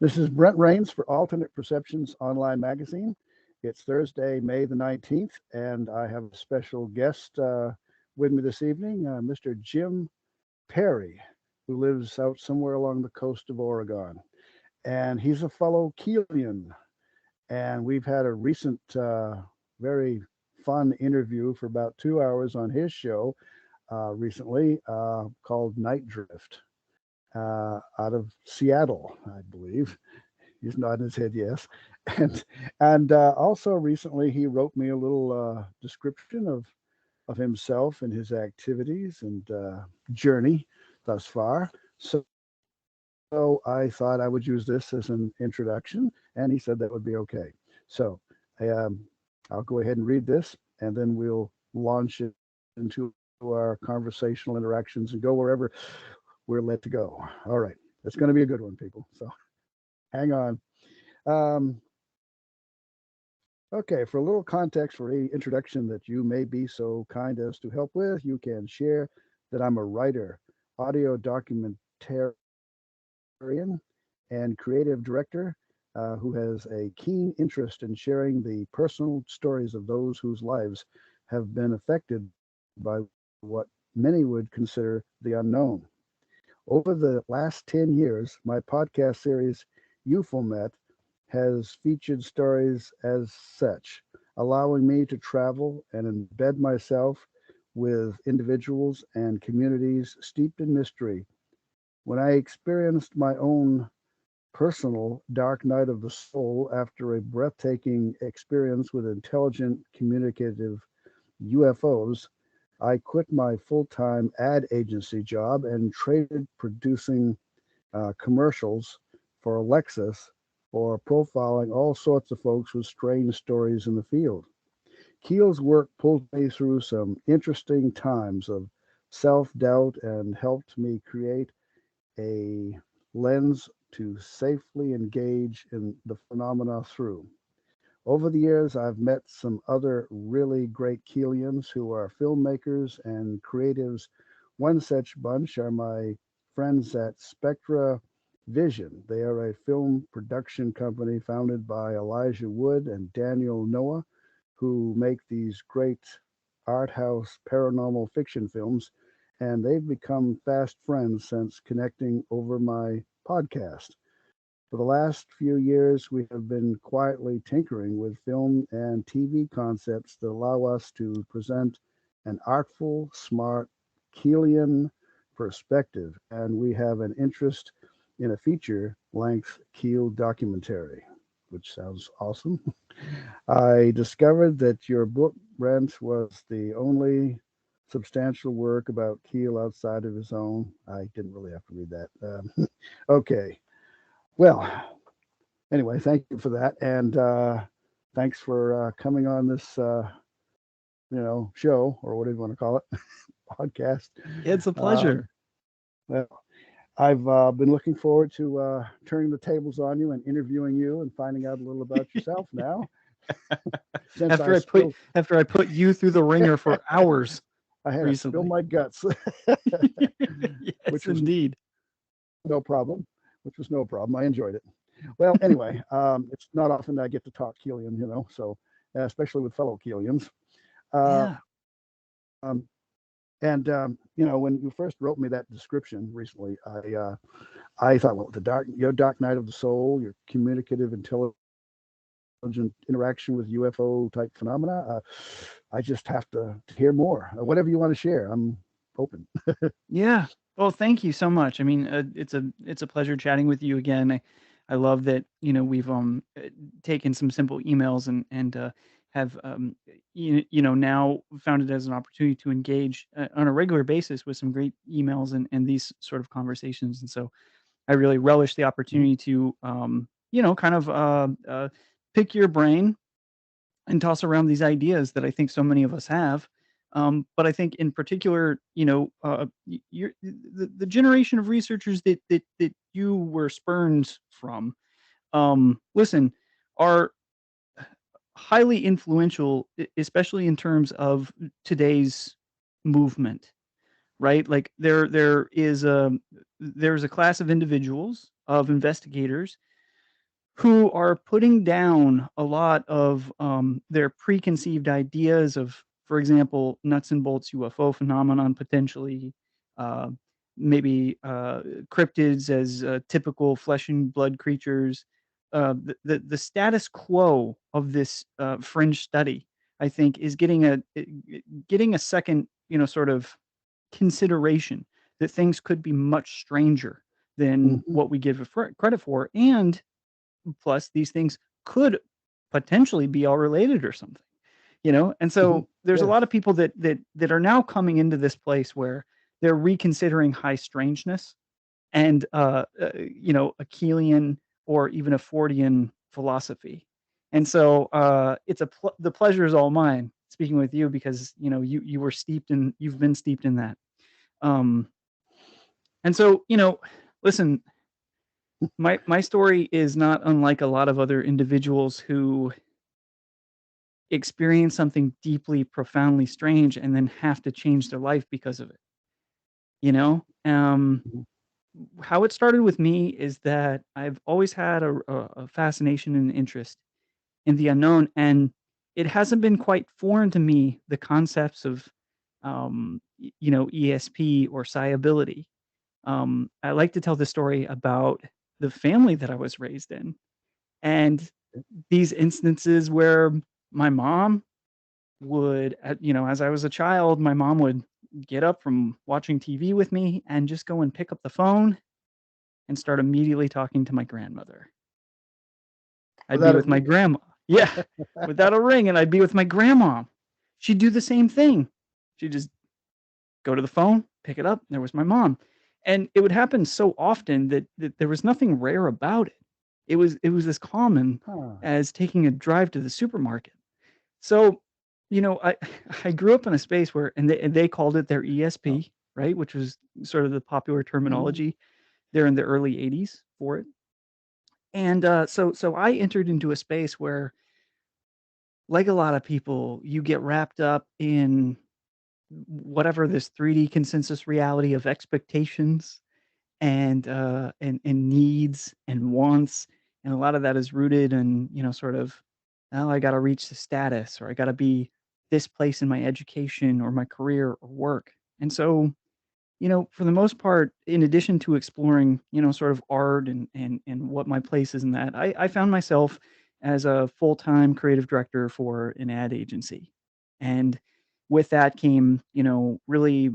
This is Brent Raynes for Alternate Perceptions Online Magazine. It's Thursday, May the 19th, and I have a special guest with me this evening, Mr. Jim Perry, who lives out somewhere along the coast of Oregon. And he's a fellow Keelian. And we've had a recent, very fun interview for about 2 hours on his show recently called Night Drift out of Seattle, I believe. He's nodding his head yes. And also recently he wrote me a little description of himself and his activities and journey thus far. So I thought I would use this as an introduction, and he said that would be okay. So I'll go ahead and read this, and then we'll launch it into our conversational interactions and go wherever we're led to go. All right. It's going to be a good one, people. So hang on. Um, okay. For a little context for a introduction that you may be so kind as to help with, you can share that I'm a writer, audio documentarian, and creative director who has a keen interest in sharing the personal stories of those whose lives have been affected by what many would consider the unknown. Over the last 10 years, my podcast series, Euphomet, has featured stories as such, allowing me to travel and embed myself with individuals and communities steeped in mystery. When I experienced my own personal dark night of the soul after a breathtaking experience with intelligent, communicative UFOs, I quit my full time ad agency job and traded producing commercials for Lexus for profiling all sorts of folks with strange stories in the field. Keel's work pulled me through some interesting times of self doubt and helped me create a lens to safely engage in the phenomena through. Over the years, I've met some other really great Keelians who are filmmakers and creatives. One such bunch are my friends at Spectra Vision. They are a film production company founded by Elijah Wood and Daniel Noah, who make these great art house paranormal fiction films. And they've become fast friends since connecting over my podcast. For the last few years, we have been quietly tinkering with film and TV concepts that allow us to present an artful, smart, Keelian perspective, and we have an interest in a feature length Keel documentary, which sounds awesome. I discovered that your book, Brent, was the only substantial work about Keel outside of his own. I didn't really have to read that. Okay. Well, anyway, thank you for that, and thanks for coming on this, show or whatever you want to call it, podcast. It's a Um, pleasure. well, I've been looking forward to turning the tables on you and interviewing you and finding out a little about yourself now. Since I spilled, After I put you through the ringer for hours I had to spill recently. my guts, Yes, which was indeed. no problem. Which was no problem. I enjoyed it. Well, anyway, it's not often that I get to talk Keelian, so especially with fellow Keelians. Uh, Yeah. um, and when you first wrote me that description recently, I thought, well, your dark night of the soul, your communicative, intelligent interaction with UFO type phenomena. I just have to hear more. Whatever you want to share, I'm open. Yeah. Well, thank you so much. I mean, it's a pleasure chatting with you again. I love that we've taken some simple emails and have now found it as an opportunity to engage on a regular basis with some great emails and these sort of conversations. And so I really relish the Mhm. opportunity to kind of pick your brain and toss around these ideas that I think so many of us have. But I think in particular, you're the generation of researchers that you were spurned from. Listen, are highly influential, especially in terms of today's movement, right? Like there's a class of individuals, of investigators who are putting down a lot of their preconceived ideas of, for example, nuts and bolts UFO phenomenon potentially, uh, maybe cryptids as typical flesh and blood creatures. The status quo of this fringe study, I think, is getting a second, sort of consideration that things could be much stranger than Mhm, what we give credit for, and plus these things could potentially be all related or something, and mhm. so there's a Yes. lot of people that are now coming into this place where they're reconsidering high strangeness and Achillean or even a Fordian philosophy. And so the pleasure is all mine speaking with you, because you've been steeped in that. um and so, listen, my story is not unlike a lot of other individuals who experience something deeply, profoundly strange and then have to change their life because of it. You know, Mhm, how it started with me is that I've always had a fascination and interest in the unknown, and it hasn't been quite foreign to me, the concepts of, ESP or psiability. I like to tell the story about the family that I was raised in, and these instances where my mom would, as I was a child, my mom would get up from watching TV with me and just go and pick up the phone and start immediately talking to my grandmother. I'd be without it with my grandma. Yeah, without a ring, and I'd be with my grandma. She'd do the same thing. She'd just go to the phone, pick it up, there was my mom. And it would happen so often that there was nothing rare about it. It was as common Huh. as taking a drive to the supermarket. So, I I grew up in a space where, and they called it their Oh, ESP, right, which was sort of the popular mhm, terminology there in the early '80s for it. And so I entered into a space where, like a lot of people, you get wrapped up in whatever this 3D consensus reality of expectations and needs and wants, and a lot of that is rooted in, sort of, "Oh, I gotta reach the status," or, "I gotta be this place in my education or my career or work." And so, for the most part, in addition to exploring, sort of art and what my place is in that, I found myself as a full-time creative director for an ad agency. And with that came, really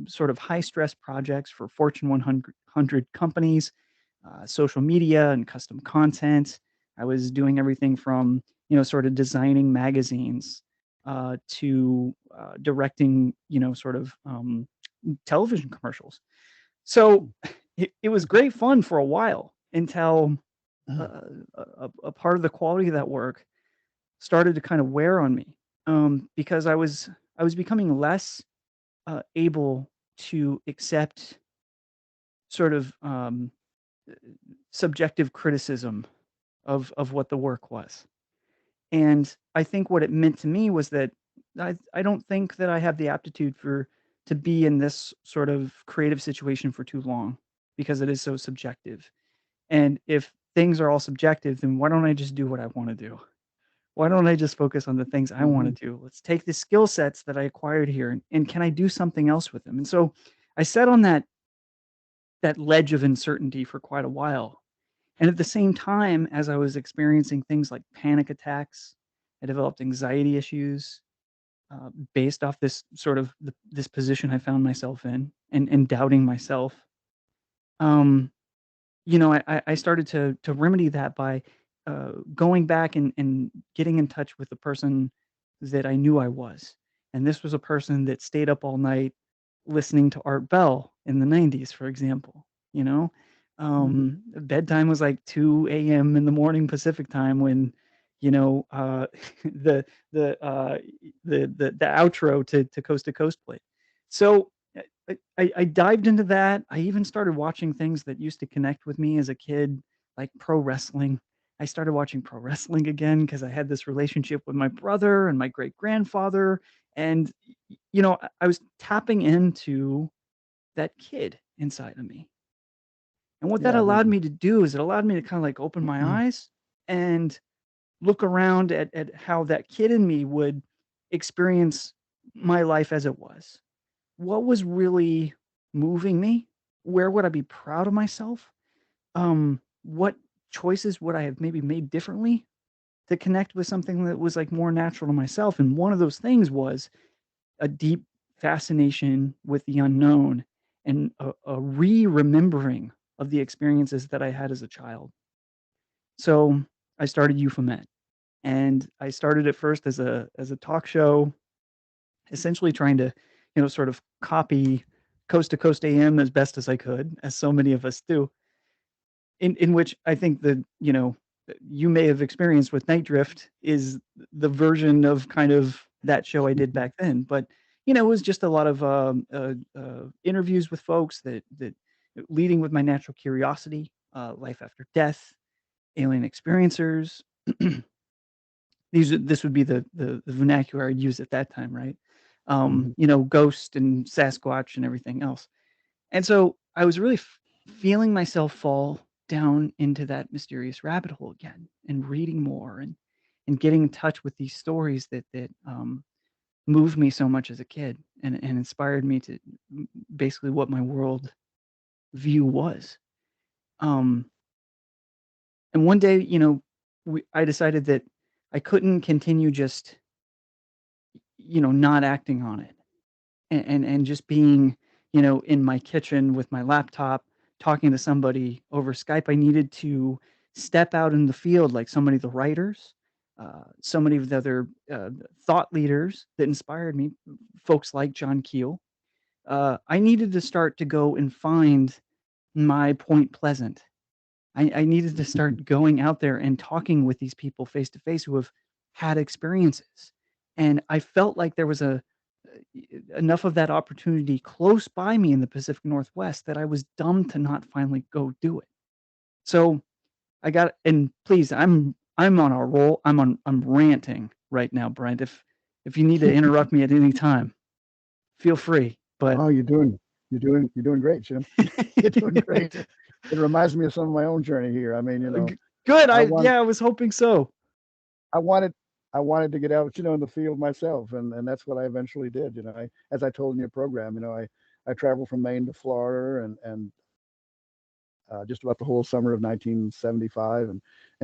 sort of high stress projects for Fortune 100 companies, social media and custom content. I was doing everything from, sort of designing magazines to directing, sort of television commercials. So it was great fun for a while until uh, a part of the quality of that work started to kind of wear on me, because I was becoming less able to accept sort of subjective criticism of what the work was. And I think what it meant to me was that I don't think that I have the aptitude for to be in this sort of creative situation for too long, because it is so subjective. And if things are all subjective, then why don't I just do what I want to do? Why don't I just focus on the things I want mhm, to do? Let's take the skill sets that I acquired here, and can I do something else with them? And so I sat on that ledge of uncertainty for quite a while. And at the same time, as I was experiencing things like panic attacks, I developed anxiety issues based off this position I found myself in, and doubting myself. Um, I started to remedy that by going back and getting in touch with the person that I knew I was. And this was a person that stayed up all night listening to Art Bell in the '90s, for example. You know, mhm. bedtime was like 2 a.m. in the morning Pacific time when, the the uh, the outro to Coast to Coast played. So I dived into that. I even started watching things that used to connect with me as a kid, like pro wrestling. I started watching pro wrestling again because I had this relationship with my brother and my great grandfather. And, I was tapping into that kid inside of me. And what that Yeah, allowed me to do is it allowed me to kind of like open my eyes and look around at how that kid in me would experience my life as it was. What was really moving me? Where would I be proud of myself? What choices would I have maybe made differently to connect with something that was like more natural to myself? And one of those things was a deep fascination with the unknown and a re-remembering of the experiences that I had as a child. So I started Euphomet, and I started it first as a talk show, essentially trying to, sort of copy Coast to Coast AM as best as I could, as so many of us do. In which I think that, you may have experienced with Night Drift is the version of kind of that show I did back then. But, it was just a lot of interviews with folks that leading with my natural curiosity, life after death, alien experiencers. This would be the vernacular I'd use at that time, right? hmm Ghost and Sasquatch and everything else. And so I was really feeling myself fall down into that mysterious rabbit hole again, and reading more and getting in touch with these stories that moved me so much as a kid and inspired me to basically what my world view was. Um, and one day, I decided that I couldn't continue just, not acting on it. And just being, in my kitchen with my laptop talking to somebody over Skype. I needed to step out in the field like so many of the writers, so many of the other thought leaders that inspired me, folks like John Keel. I needed to start to go and find my Point Pleasant. I needed to start going out there and talking with these people face to face who have had experiences. And I felt like there was enough of that opportunity close by me in the Pacific Northwest that I was dumb to not finally go do it. So I got, and please, I'm on a roll. I'm ranting right now, Brent. If you need to interrupt me at any time, feel free. But Oh, you're doing great, Jim. You're doing great. It reminds me of some of my own journey here. I mean, good. I want I was hoping so. I wanted I wanted to get out, in the field myself, and that's what I eventually did. As I told in your program, I traveled from Maine to Florida and just about the whole summer of 1975, and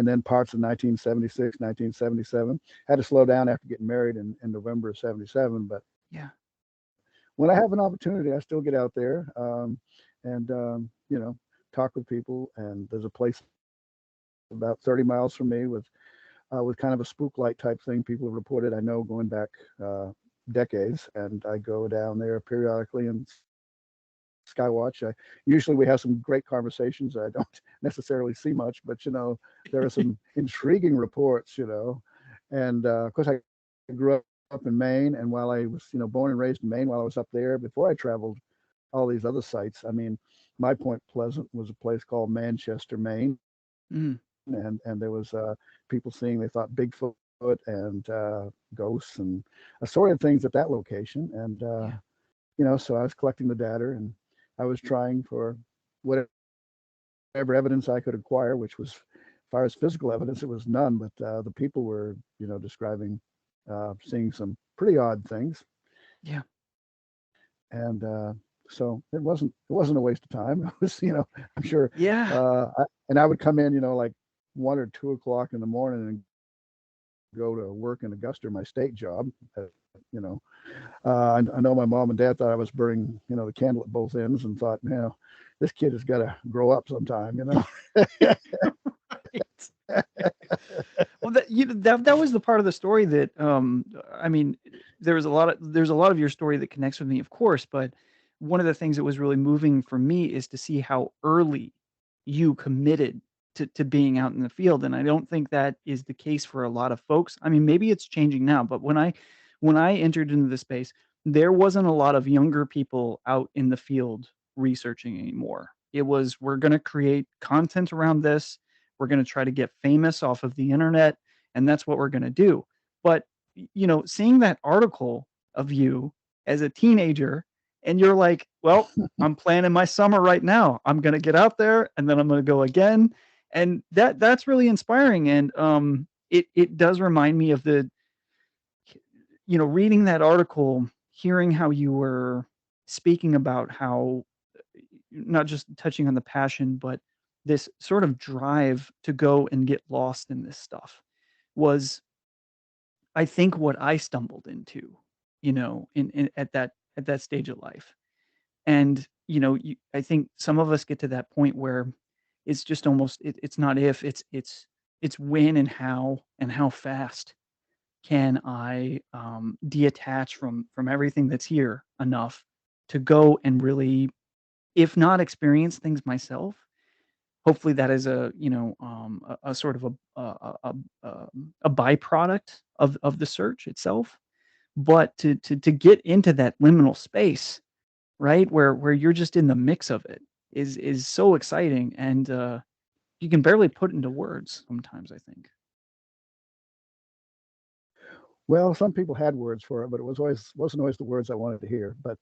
then parts of 1976, 1977. Had to slow down after getting married in November of '77, but Yeah. when I have an opportunity, I still get out there and talk with people. And there's a place about 30 miles from me with kind of a spook light type thing. People have reported, I know, going back decades, and I go down there periodically and skywatch. Usually we have some great conversations. I don't necessarily see much, but there are some intriguing reports. And of course I grew up in Maine, and while I was born and raised in Maine, while I was up there, before I traveled all these other sites, I mean, my Point Pleasant was a place called Manchester, Maine, Mm, and there was people seeing, they thought, Bigfoot and ghosts and assorted things at that location. And yeah. so I was collecting the data, and I was trying for whatever evidence I could acquire, which was, as far as physical evidence, it was none. But the people were, describing seeing some pretty odd things, Yeah. and so it wasn't a waste of time. It was, I'm sure, Yeah. and I would come in, like 1 or 2 o'clock in the morning and go to work in Augusta, my state job. You know, I know my mom and dad thought I was burning, the candle at both ends, and thought, this kid has got to grow up sometime. Right. Well, that was the part of the story that I mean, there's a lot of your story that connects with me, of course, but one of the things that was really moving for me is to see how early you committed to being out in the field, and I don't think that is the case for a lot of folks. I mean, maybe it's changing now, but when I entered into the space, there wasn't a lot of younger people out in the field researching anymore. It was, we're going to create content around this, we're going to try to get famous off of the internet, and that's what we're going to do. But seeing that article of you as a teenager and you're like, well, I'm planning my summer right now. I'm gonna get out there, and then I'm gonna go again, and that's really inspiring. And it does remind me of reading that article, hearing how you were speaking about how not just touching on the passion, but this sort of drive to go and get lost in this stuff was, I think, what I stumbled into, in at that stage of life. And, I think some of us get to that point where it's just almost it's not if, it's when and how fast can I detach from everything that's here enough to go and really, if not experience things myself, hopefully that is a sort of a byproduct of the search itself, but to get into that liminal space, right, where you're just in the mix of it is so exciting, and you can barely put into words sometimes, I think. Well, some people had words for it, but it wasn't always the words I wanted to hear. But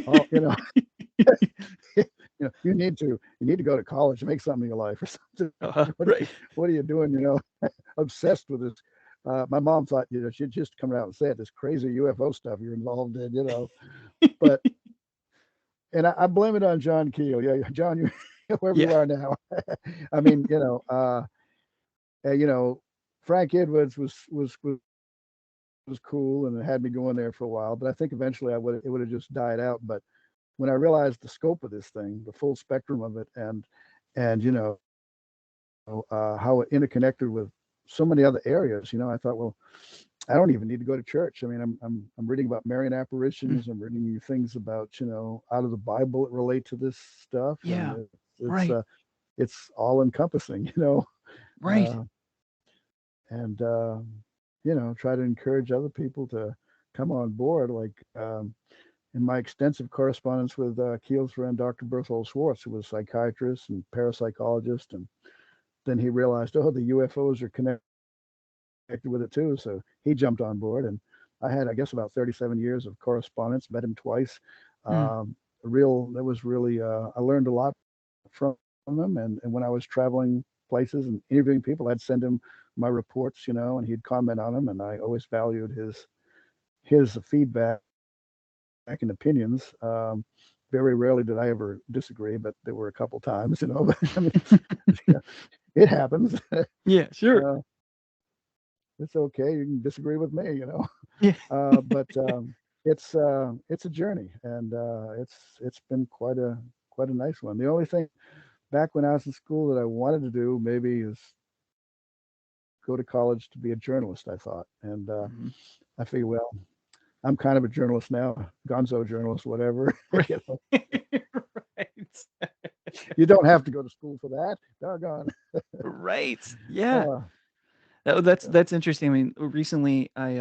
all you know, you need to go to college and make something of your life or something. Right. What are you doing? Obsessed with this. My mom thought she'd just come out and say it, this crazy UFO stuff you're involved in. But and I blame it on John Keel. Yeah, John, you wherever Yeah. you are now. I mean, you know, Frank Edwards was cool and it had me going there for a while. But I think eventually it would have just died out. But when I realized the scope of this thing, the full spectrum of it, how it interconnected with so many other areas, I thought, well, I don't even need to go to church. I mean, I'm reading about Marian Mm. apparitions. I'm reading things about out of the Bible that relate to this stuff, and Yeah. it's Right. uh, it's all encompassing, Right. uh, and try to encourage other people to come on board. Like in my extensive correspondence with Keel's friend Dr. Berthold Schwartz, who was a psychiatrist and parapsychologist, and then he realized, oh, the UFOs are connected with it too. So he jumped on board, and I had, I guess, about 37 years of correspondence. Met him twice. Mm. That was really, I learned a lot from him. And when I was traveling places and interviewing people, I'd send him my reports, and he'd comment on them. And I always valued his feedback and opinions. Very rarely did I ever disagree, but there were a couple times, But I mean, yeah, it happens. Yeah, sure. uh, it's okay. You can disagree with me. Yeah. But it's a journey, and it's been quite a nice one. The only thing back when I was in school that I wanted to do maybe is go to college to be a journalist. I thought, and Mhm. I figured, well, I'm kind of a journalist now, gonzo journalist, whatever. Right. you know, Right. you don't have to go to school for that. Doggone. Right. Yeah. Uh, That's interesting. I mean, recently I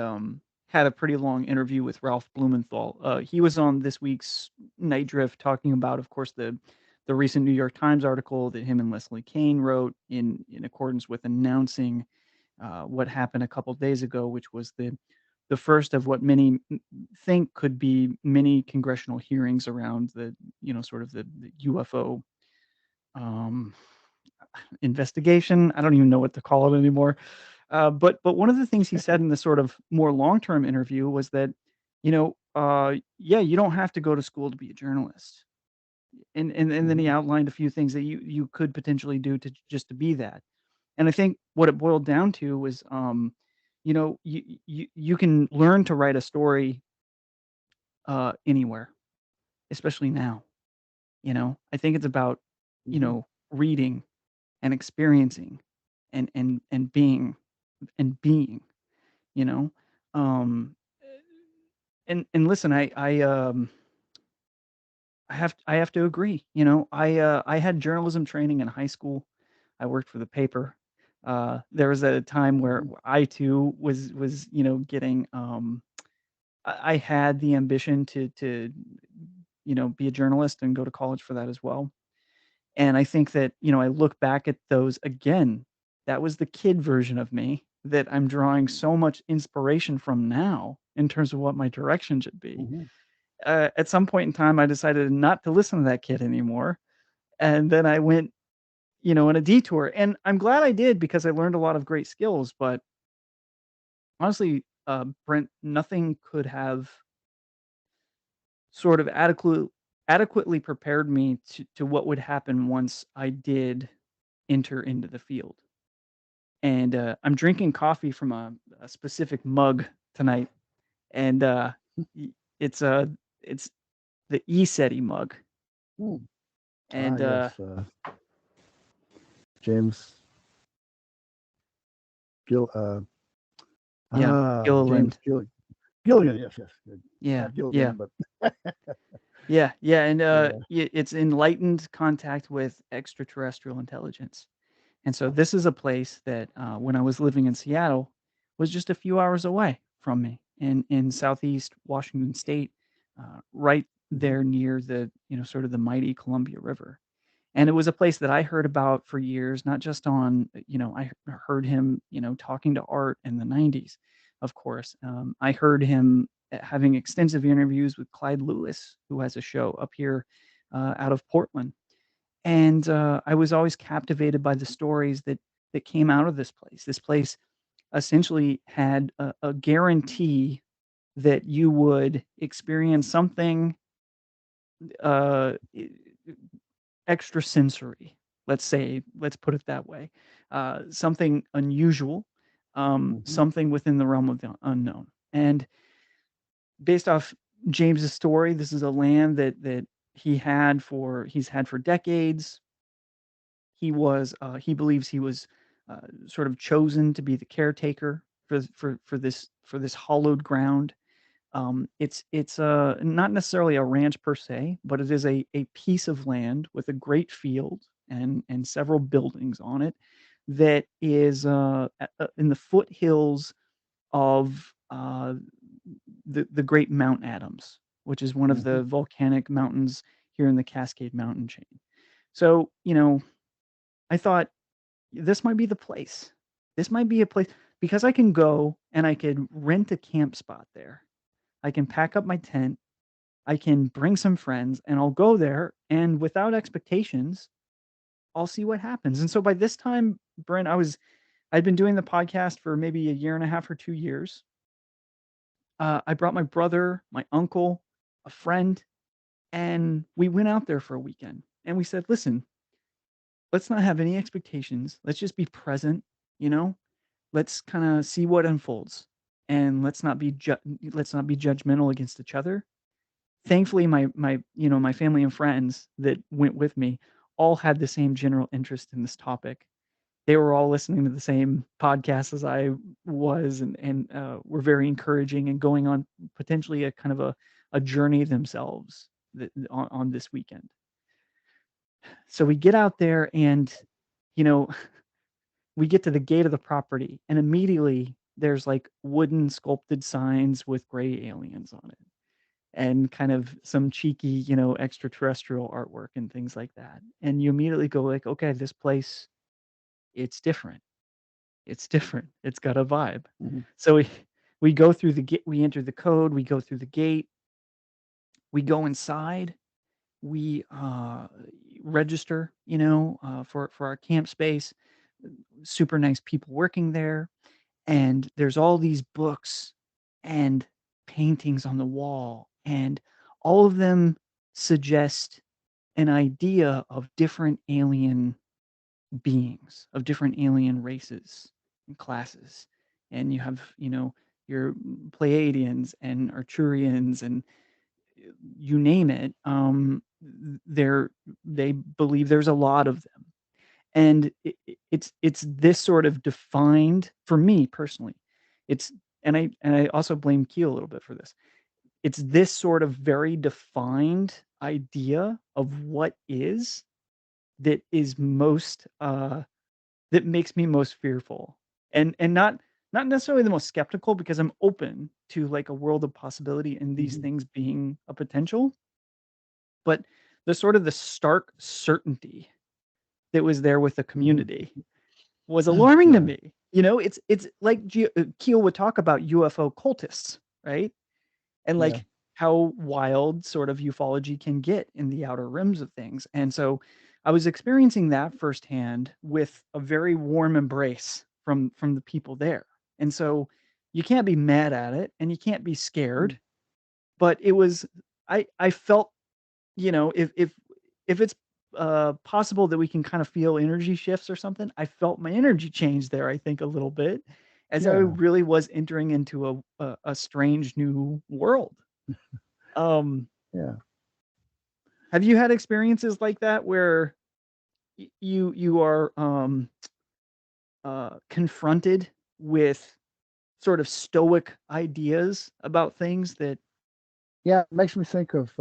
had a pretty long interview with Ralph Blumenthal. He was on this week's Night Drift talking about, of course, the recent New York Times article that him and Leslie Kean wrote in accordance with announcing what happened a couple days ago, which was the first of what many think could be many congressional hearings around sort of the UFO um, investigation. I don't even know what to call it anymore. But one of the things he said in the sort of more long term interview was that, yeah, you don't have to go to school to be a journalist, and then he mhm, outlined a few things that you could potentially do to just to be that. And I think what it boiled down to was, you can learn to write a story anywhere, especially now. I think it's about mhm, reading and experiencing and being, you know? Um, and listen, I have to agree, I had journalism training in high school. I worked for the paper. There was a time where mhm, I too was, getting, I had the ambition to, be a journalist and go to college for that as well. And I think that, I look back at those again, that was the kid version of me that I'm drawing so much inspiration from now in terms of what my direction should be. mhm. at some point in time, I decided not to listen to that kid anymore, and then I went, on a detour, and I'm glad I did because I learned a lot of great skills. But honestly, Brent, nothing could have sort of adequately prepared me to what would happen once I did enter into the field. And I'm drinking coffee from a specific mug tonight, and y- it's it's the E-SETI mug, Hmm. Ah, and yes. James Gil. yeah, James Gilliland. Gilligan. Yes, yes. Good. Yeah, Not yeah, Gilligan, but yeah, and yeah. it's enlightened contact with extraterrestrial intelligence. And so this is a place that, when I was living in Seattle, was just a few hours away from me in Southeast Washington State, right Hmm. there near the, sort of the mighty Columbia River. And it was a place that I heard about for years, not just on, I heard him, talking to Art in the 90s, of course. I heard him having extensive interviews with Clyde Lewis, who has a show up here out of Portland. And I was always captivated by the stories that came out of this place. This place essentially had a guarantee that you would experience something uh, e- extrasensory. Let's put it that way. Something unusual, Hmm. something within the realm of the unknown. And based off James's story, this is a land that he's had for decades. He believes he was sort of chosen to be the caretaker for this hollowed ground. It's not necessarily a ranch per se, but it is a piece of land with a great field and several buildings on it that is in the foothills of the Great Mount Adams, which is one of Hmm. the volcanic mountains here in the Cascade Mountain chain. So, I thought this might be the place. This might be a place because I can go and I could rent a camp spot there. I can pack up my tent. I can bring some friends and I'll go there and without expectations, I'll see what happens. And so by this time, Brent, I'd been doing the podcast for maybe a year and a half or 2 years. I brought my brother, my uncle, a friend, and we went out there for a weekend. And we said, listen, let's not have any expectations. Let's just be present, you know? Let's kind of see what unfolds, and let's not be judgmental against each other. Thankfully, my family and friends that went with me all had the same general interest in this topic. They were all listening to the same podcast as I was, and were very encouraging and going on potentially a kind of a journey themselves on this weekend. So we get out there, and you know we get to the gate of the property, and immediately there's like wooden sculpted signs with gray aliens on it and kind of some cheeky, extraterrestrial artwork and things like that. And you immediately go like, okay, this place, it's different. It's different. It's got a vibe. Hmm. So we go through the gate, we enter the code, we go through the gate, we go inside, we register, for our camp space. Super nice people working there, and there's all these books and paintings on the wall, and all of them suggest an idea of different alien beings, of different alien races and classes. And you have, your Pleiadians and Arcturians and you name it. They believe there's a lot of them, and it's this sort of defined for me personally. It's and I also blame Keel a little bit for this. It's this sort of very defined idea of what is that is most that makes me most fearful, and not necessarily the most skeptical because I'm open to like a world of possibility and these Hmm. things being a potential, but the sort of the stark certainty that was there with the Hmm. community was alarming to Yeah. me. It's like Keel would talk about UFO cultists, right? And Yeah. like how wild sort of ufology can get in the outer rims of things. And so I was experiencing that firsthand with a very warm embrace from the people there. And so you can't be mad at it and you can't be scared, Mm. but it was I felt, if it's possible that we can kind of feel energy shifts or something, I felt my energy change there, I think, a little bit, as I Yeah, really was entering into a strange new world. Um, yeah, have you had experiences like that where you are confronted with sort of stoic ideas about things that yeah. It makes me think of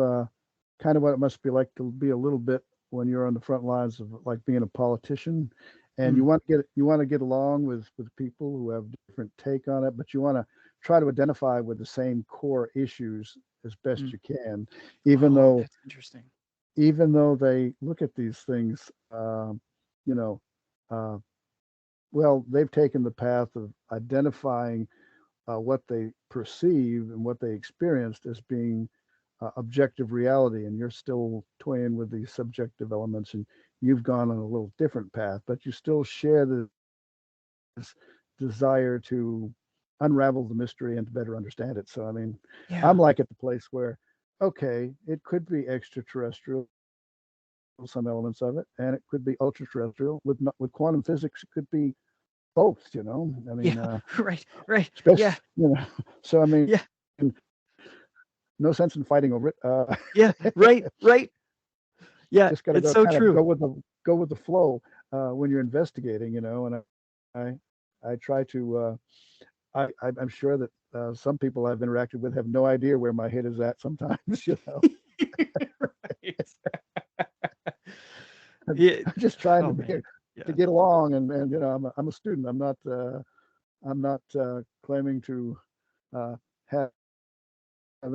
kind of what it must be like to be a little bit when you're on the front lines of like being a politician, and mm, you want to get along with people who have different take on it, but you want to try to identify with the same core issues as best mm. you can, even Oh, though that's interesting. even though they look at these things, you know, uh, well, they've taken the path of identifying what they perceive and what they experienced as being objective reality, and you're still toying with these subjective elements, and you've gone on a little different path, but you still share this desire to unravel the mystery and to better understand it. So, I mean, I'm Yeah. like at the place where, okay, it could be extraterrestrial, some elements of it, and it could be ultra terrestrial. With quantum physics, it could be both. I mean, Yeah. Right. Right. Yeah. especially So I mean, Yeah. no sense in fighting over it. Yeah. Right. Right. Yeah. Just got to It's go so kind of true. go with the flow when you're investigating. And I try to. I'm sure that some people I've interacted with have no idea where my head is at sometimes. Right. I'm, Yeah. I'm just trying Oh man. to Yeah. get along, and I'm a student. I'm not claiming to uh, have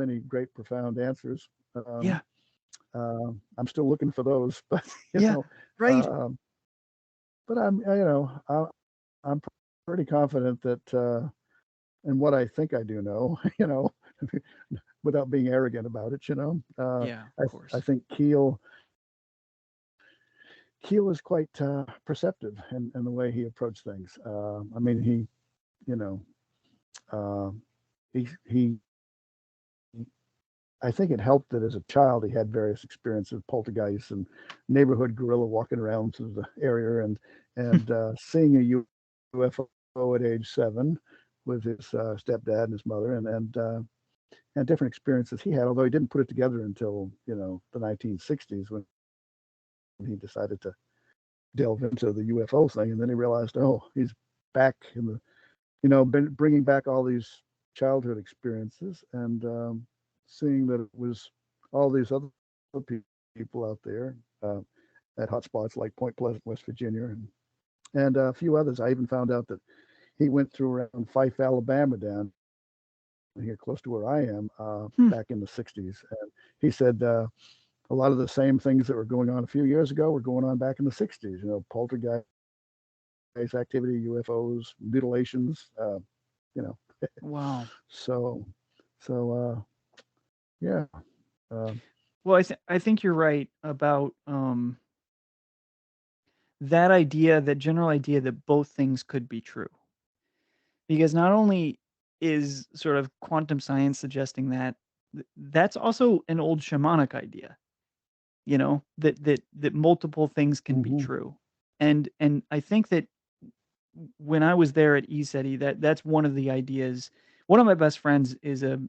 any great profound answers. Um, Yeah. I'm still looking for those, but you Yeah. know, Right. um, but I'm pretty confident that in what I think I do know, without being arrogant about it. Yeah. Of I course. think Keel is quite perceptive in the way he approached things. I mean, you know, uh, he I think it helped that as a child he had various experiences of poltergeists and neighborhood gorilla walking around through the area, and seeing a UFO at age 7 with his stepdad and his mother, and different experiences he had. Although he didn't put it together until the 1960s when he decided to delve into the UFO thing, and then he realized, oh, he's back in the been bringing back all these childhood experiences, and seeing that it was all these other people out there at hotspots like Point Pleasant, West Virginia, and a few others. I even found out that he went through around Fife, Alabama, down here close to where I am, Hmm. back in the 60s. And he said a lot of the same things that were going on a few years ago were going on back in the 60s. Poltergeist activity, UFOs, mutilations, you know. Wow. So, so yeah, uh, Well, I think you're right about that idea, that general idea that both things could be true. Because not only is sort of quantum science suggesting that, that's also an old shamanic idea, that multiple things can be hmm true. And I think that when I was there at ESETI, that's one of the ideas. One of my best friends is a,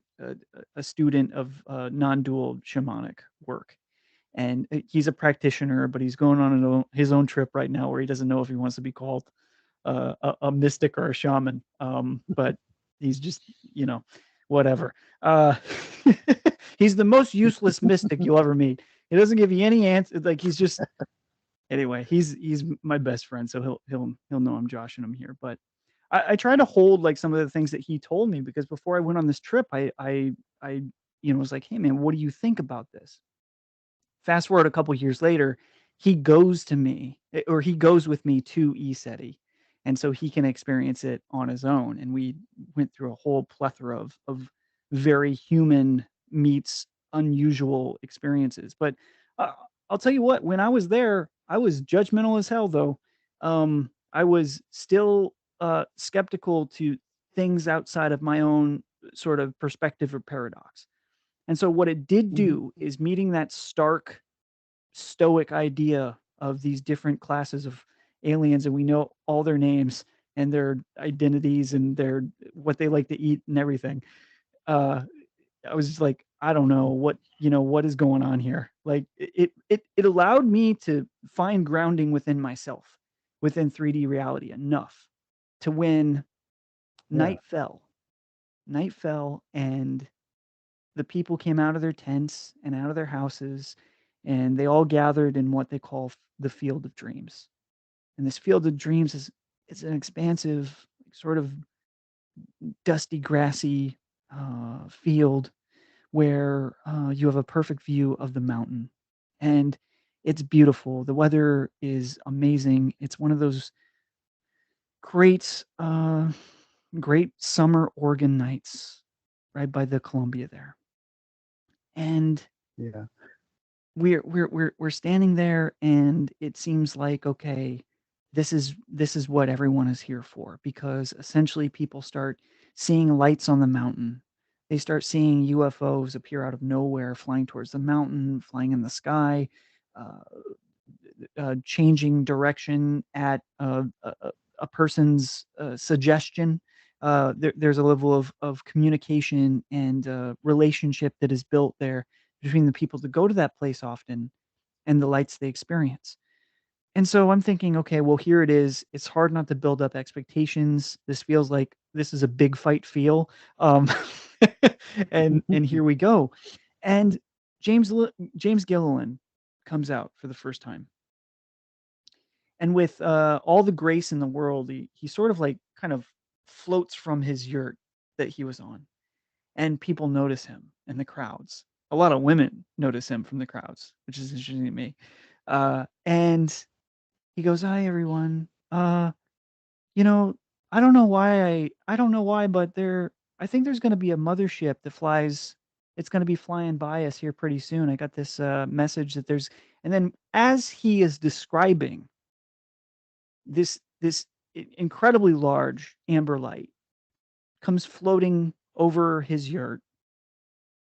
a student of non-dual shamanic work, and he's a practitioner, but he's going on his own trip right now where he doesn't know if he wants to be called a mystic or a shaman. But he's just, you know, whatever. Uh, he's the most useless mystic you'll ever meet. He doesn't give you any answer. Like he's just anyway. He's my best friend, so he'll know I'm joshing him here. But I try to hold like some of the things that he told me because before I went on this trip, I was like, hey man, what do you think about this? Fast forward a couple years later, he goes to me or he goes with me to ESETI. And so he can experience it on his own. And we went through a whole plethora of very human meets unusual experiences. But uh, I'll tell you what, when I was there, I was judgmental as hell, though. I was still skeptical to things outside of my own sort of perspective or paradox. And so, what it did Hmm. do is meeting that stark, stoic idea of these different classes of aliens, and we know all their names and their identities and their what they like to eat and everything. Uh, I was just like, I don't know what is going on here. Like it allowed me to find grounding within myself, within 3D reality enough to when Yeah. night fell. Night fell and the people came out of their tents and out of their houses and they all gathered in what they call the field of dreams. And this field of dreams is it's an expansive sort of dusty grassy field where you have a perfect view of the mountain. And it's beautiful. The weather is amazing. It's one of those great, great summer Oregon nights right by the Columbia there. And Yeah. we're standing there, and it seems like okay, this is what everyone is here for, because essentially people start seeing lights on the mountain. They start seeing UFOs appear out of nowhere, flying towards the mountain, flying in the sky, uh, changing direction at a person's suggestion. There's a level of communication and relationship that is built there between the people that go to that place often and the lights they experience. And so I'm thinking, okay, well, here it is. It's hard not to build up expectations. This feels like this is a big fight feel. Um, and here we go. And James Gilliland comes out for the first time, and with all the grace in the world, he sort of like kind of floats from his yurt that he was on, and people notice him in the crowds. A lot of women notice him from the crowds, which is interesting to me. And he goes, "Hi, everyone. You know, I don't know why, but I think there's going to be a mothership that flies. It's going to be flying by us here pretty soon. I got this message that there's." And then, as he is describing this incredibly large amber light comes floating over his yurt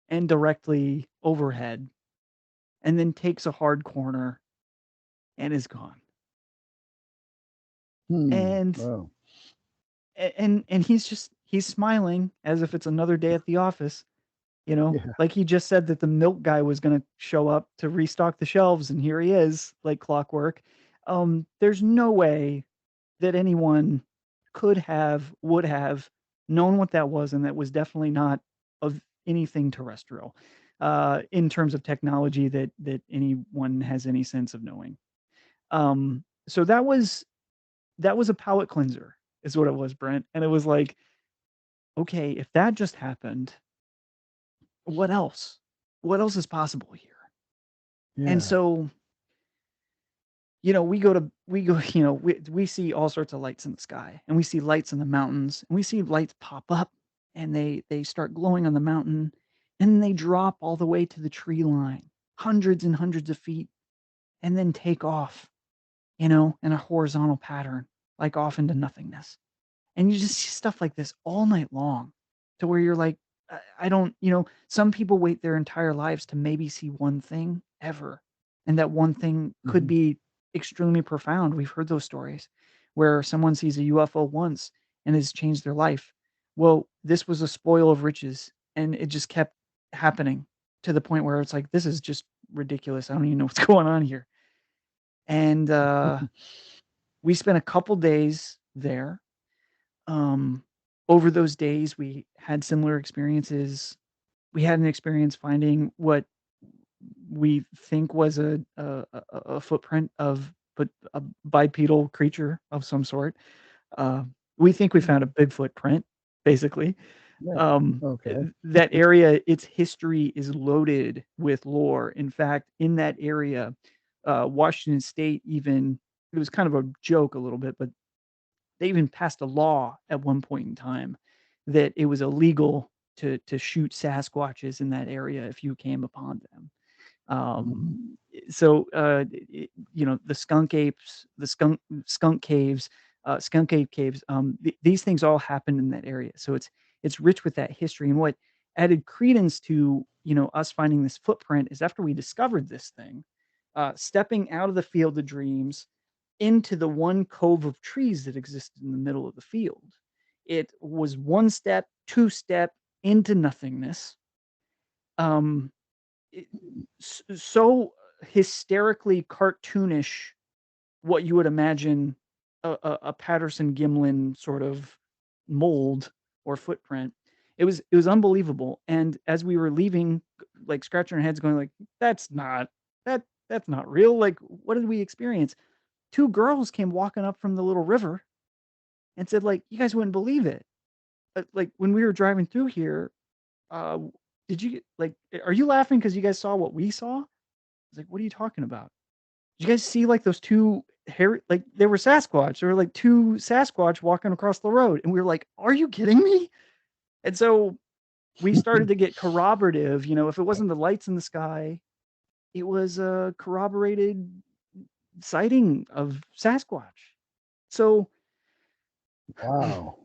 and directly overhead, and then takes a hard corner and is gone. Hmm. And Wow. he's smiling as if it's another day at the office, Yeah. like he just said that the milk guy was going to show up to restock the shelves, and here he is like clockwork. There's no way that anyone would have known what that was, and that was definitely not of anything terrestrial, in terms of technology that anyone has any sense of knowing. So that was a palate cleanser, is what it was, Brent. And it was like, okay, if that just happened, what else? What else is possible here? And Yeah. so, we go, we see all sorts of lights in the sky, and we see lights in the mountains, and we see lights pop up, and they start glowing on the mountain, and then they drop all the way to the tree line, hundreds and hundreds of feet, and then take off, in a horizontal pattern, like off into nothingness. And you just see stuff like this all night long, to where you're like, I don't, some people wait their entire lives to maybe see one thing ever. And that one thing could Hmm. be extremely profound. We've heard those stories where someone sees a UFO once and has changed their life. Well, this was a spoil of riches, and it just kept happening to the point where it's like, this is just ridiculous. I don't even know what's going on here. And we spent a couple days there. um, Over those days, we had similar experiences. We had an experience finding what we think was a footprint of but a bipedal creature of some sort. Uh, we think we found a Bigfoot print, basically. Yeah. Um, Okay. that area, its history is loaded with lore. In fact, in that area, Washington State even it was kind of a joke a little bit, but they even passed a law at one point in time that it was illegal to shoot Sasquatches in that area if you came upon them. Mhm. So the skunk apes, the skunk caves, skunk ape caves, these things all happened in that area. So it's rich with that history. And what added credence to us finding this footprint is after we discovered this thing, stepping out of the field of dreams into the one cove of trees that existed in the middle of the field. It was one step, two step into nothingness. Um, it, so hysterically cartoonish what you would imagine a Patterson Gimlin sort of mold or footprint. It was unbelievable. And as we were leaving, like scratching our heads, going like, that that's not real. Like, what did we experience? Two girls came walking up from the little river and said, like, you guys wouldn't believe it. Like when we were driving through here, uh, did you like? Are you laughing because you guys saw what we saw? I was like, what are you talking about? Did you guys see like those two hairy, like they were Sasquatch? There were like two Sasquatch walking across the road, and we were like, "Are you kidding me?" And so we started to get corroborative. If it wasn't the lights in the sky, it was a corroborated sighting of Sasquatch. So Wow.